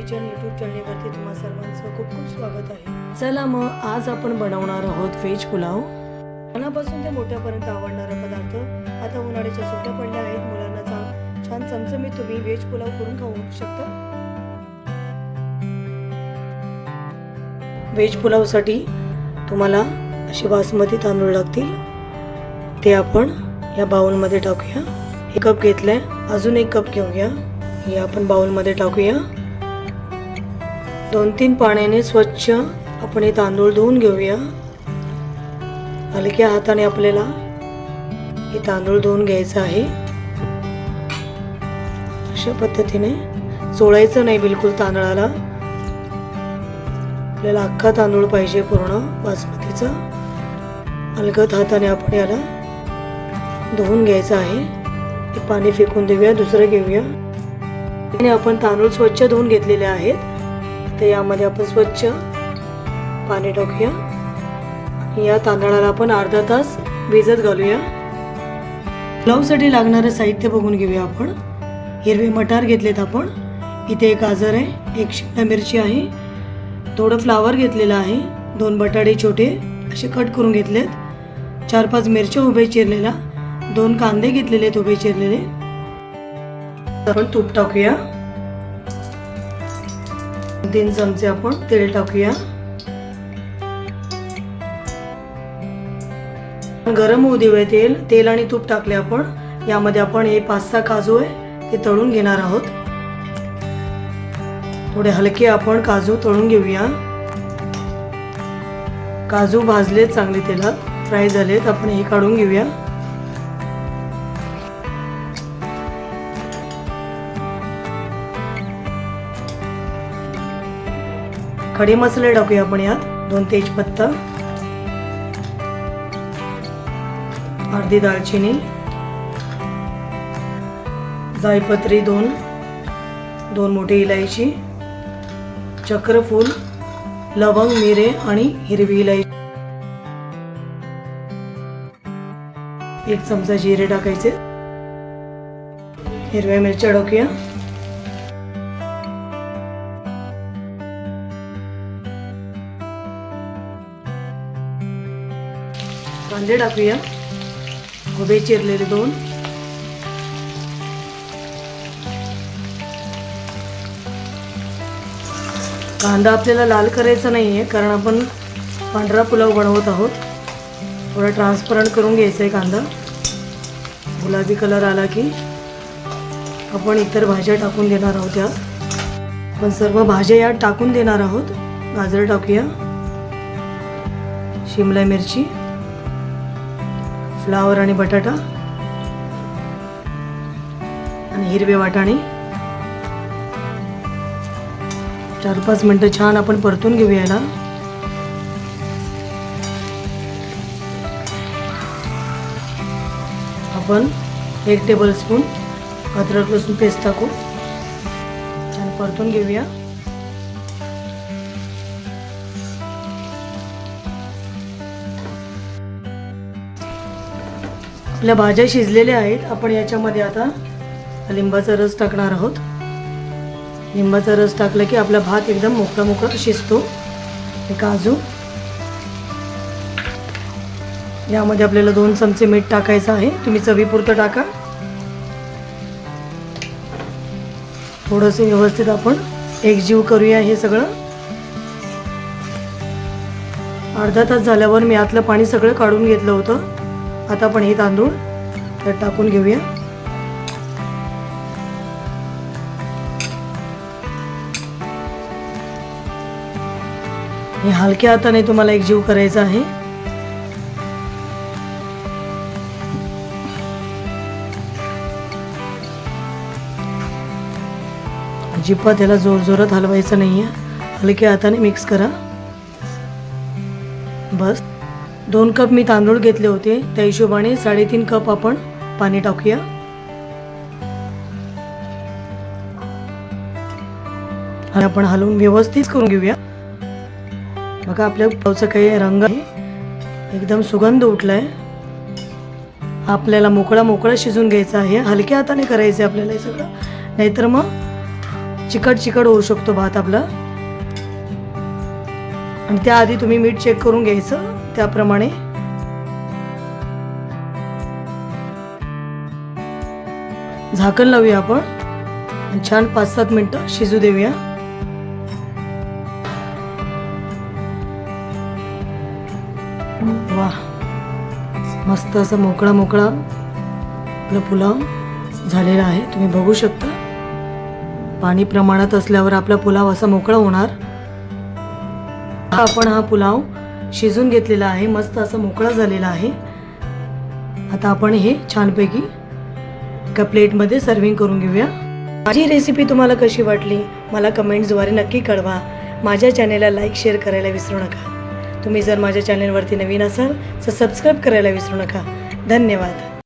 Kitchen YouTube चॅनलवरती तुम्हा सर्वांचं खूप खूप स्वागत आहे। चला मग आज आपण बनवणार आहोत व्हेज पुलाव। लहानापासून ते मोठ्यापर्यंत आवडणारा पदार्थ। आता उन्हाळ्याच्या सुट्ट्या पडल्या आहेत, मुलांना छान चमचमीत तुम्ही व्हेज पुलाव करून खाऊ शकता। व्हेज पुलावसाठी तुम्हाला असे बासमती तांदूळ लागतील, ते आपण या बाउलमध्ये टाकूया। 1 कप घेतलाय, अजून 1 कप घेऊया। हे आपण बाउलमध्ये टाकूया। 2-3 पाण्याने स्वच्छ आपण हे तांदूळ धुवून घेऊया। हलक्या हाताने आपल्याला हे तांदूळ धुवून घ्यायचं आहे। अशा पद्धतीने चोळायचं नाही बिलकुल तांदळाला, आपल्याला अख्खा तांदूळ पाहिजे पूर्ण बासमतीचा। हलकत हाताने आपण याला धुवून घ्यायचं आहे। ते पाणी फेकून देऊया, दुसरं घेऊया। आणि आपण तांदूळ स्वच्छ धुवून घेतलेले आहेत, तर यामध्ये आपण स्वच्छ पाणी टाकूया। या तांदळाला आपण अर्धा तास भिजत घालूया। पुलावसाठी लागणारे साहित्य बघून घेऊया आपण। हिरवे मटार घेतलेत आपण, इथे 1 गाजर आहे, 1 शिमला मिरची आहे, थोडं फ्लावर घेतलेलं आहे, 2 बटाटे छोटे असे कट करून घेतलेत, 4-5 मिरच्या उभे चिरलेल्या, 2 कांदे घेतलेले आहेत उभे चिरलेले। आपण तूप टाकूया, 3 चमचे आपण तेल टाकूया। गरम होऊ देऊया तेल आणि तूप टाकले आपण। यामध्ये आपण हे 5-6 काजू आहे ते तळून घेणार आहोत। थोडे हलके आपण काजू तळून घेऊया। काजू भाजले चांगले तेलात, फ्राय झालेत, आपण हे काढून घेऊया। खडे मसाले टाकूया आपण यात, 2 तेजपत्ता, अर्धी दालचिनी, जायपत्री 2 मोठी इलायची, चक्रफूल, लवंग, मिरे आणि हिरवी इलायची, 1 चमचा जिरे टाकायचे, हिरव्या मिरच्या टाकूया, कांदे टाकूया, उभे चिरलेले 2, कांदा आपल्याला लाल करायचा नाहीये, कारण आपण पांढरा पुलाव बनवत आहोत। थोडा ट्रान्सपरंट करून घ्यायचा आहे कांदा। गुलाबी कलर आला की आपण इतर भाज्या टाकून देणार आहोत यात। आपण सर्व भाज्या यात टाकून देणार आहोत। गाजर टाकूया, शिमला मिरची, फ्लावर आणि बटाटा आणि हिरवे वाटाणे। 4-5 मिनिटं छान आपण परतून घेऊया याला। आपण 1 टेबलस्पून अद्रक लसूण पेस्ट टाकू, छान परतून घेऊया। आपल्या भाज्या शिजलेल्या आहेत, आपण याच्यामध्ये आता लिंबाचा रस टाकणार आहोत। लिंबाचा रस टाकला की आपला भात एकदम मोकळा मोकळा शिजतो। काजू, यामध्ये आपल्याला 2 चमचे मीठ टाकायचं आहे, तुम्ही चवीपुरतं टाका। थोडंसं व्यवस्थित आपण एकजीव करूया हे सगळं। अर्धा तास झाल्यावर मी आतलं पाणी सगळं काढून घेतलं होतं। आता आपण हे तांदूळ त्यात टाकून घेऊया। हे हलक्या हाताने तुम्हाला एकजीव करायचा आहे। अजिबात त्याला जोरजोरात हलवायचं नाहीये, हलक्या हाताने मिक्स करा बस। 2 कप मी तांदूळ घेतले होते, त्या हिशोबाने 3.5 कप आपण पाणी टाकूया। आणि आपण हलवून व्यवस्थित करून घेऊया। बघा आपल्या पुलावचा काही रंग आहे, एकदम सुगंध उठलाय। आपल्याला मोकळा मोकळा शिजून घ्यायचा आहे, हलक्या हाताने करायचं आपल्याला हे सगळं, नाहीतर मग चिकट होऊ शकतो भात आपला. आणि त्याआधी तुम्ही मीठ चेक करून घ्यायचं त्याप्रमाणे. झाकण लावूया आपण आणि छान 5-7 मिनिटं शिजू देऊया. वाह, मस्त असा मोकळा आपला पुलाव झालेला आहे. तुम्ही बघू शकता पाणी प्रमाणात असल्यावर आपला पुलाव असा मोकळा होणार. आपण हा पुलाव शिजून घेतलेला आहे, मस्त असा मोकळा झालेला आहे. आता आपण हे छानपैकी एका प्लेटमध्ये सर्विंग करून घेऊया. माझी रेसिपी तुम्हाला कशी वाटली मला कमेंट्सद्वारे नक्की कळवा. माझ्या चॅनेलला लाईक शेअर करायला विसरू नका. तुम्ही जर माझ्या चॅनेलवरती नवीन असाल तर सबस्क्राईब करायला विसरू नका. धन्यवाद.